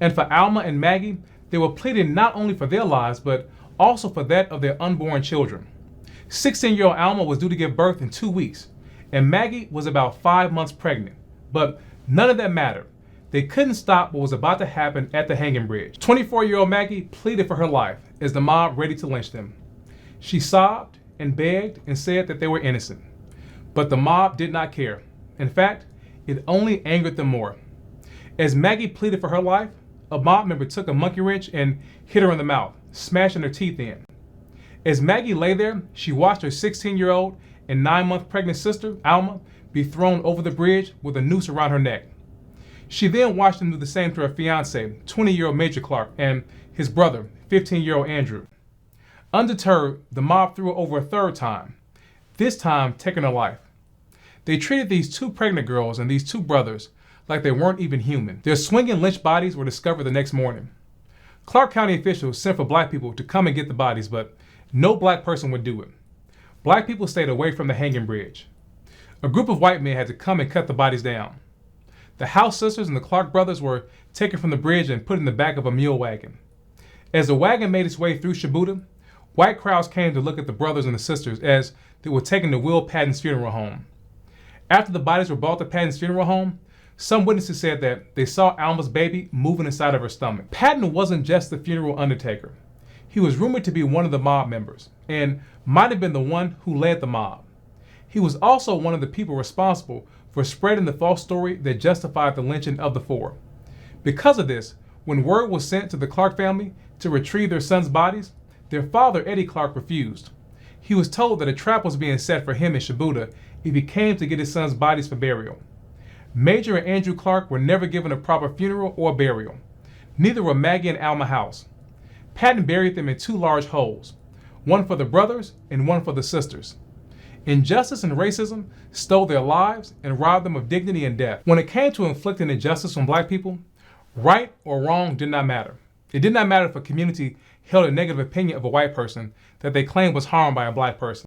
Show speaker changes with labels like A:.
A: And for Alma and Maggie, they were pleading not only for their lives, but also for that of their unborn children. 16-year-old Alma was due to give birth in 2 weeks, and Maggie was about 5 months pregnant. But none of that mattered. They couldn't stop what was about to happen at the hanging bridge. 24-year-old Maggie pleaded for her life as the mob ready to lynch them. She sobbed and begged and said that they were innocent. But the mob did not care. In fact, it only angered them more. As Maggie pleaded for her life, a mob member took a monkey wrench and hit her in the mouth, smashing her teeth in. As Maggie lay there, she watched her 16-year-old and 9-month pregnant sister, Alma, be thrown over the bridge with a noose around her neck. She then watched them do the same to her fiance, 20-year-old Major Clark, and his brother, 15-year-old Andrew. Undeterred, the mob threw her over a third time, this time taking her life. They treated these 2 pregnant girls and these 2 brothers like they weren't even human. Their swinging lynched bodies were discovered the next morning. Clark County officials sent for black people to come and get the bodies, but no black person would do it. Black people stayed away from the hanging bridge. A group of white men had to come and cut the bodies down. The House sisters and the Clark brothers were taken from the bridge and put in the back of a mule wagon. As the wagon made its way through Shibuya, white crowds came to look at the brothers and the sisters as they were taken to Will Patton's funeral home. After the bodies were brought to Patton's funeral home, some witnesses said that they saw Alma's baby moving inside of her stomach. Patton wasn't just the funeral undertaker. He was rumored to be one of the mob members, and might have been the one who led the mob. He was also one of the people responsible for spreading the false story that justified the lynching of the 4. Because of this, when word was sent to the Clark family to retrieve their sons' bodies, their father, Eddie Clark, refused. He was told that a trap was being set for him in Shibuya if he came to get his sons' bodies for burial. Major and Andrew Clark were never given a proper funeral or burial. Neither were Maggie and Alma House. Patton buried them in 2 large holes, one for the brothers and one for the sisters. Injustice and racism stole their lives and robbed them of dignity and death. When it came to inflicting injustice on black people, right or wrong did not matter. It did not matter if a community held a negative opinion of a white person that they claimed was harmed by a black person.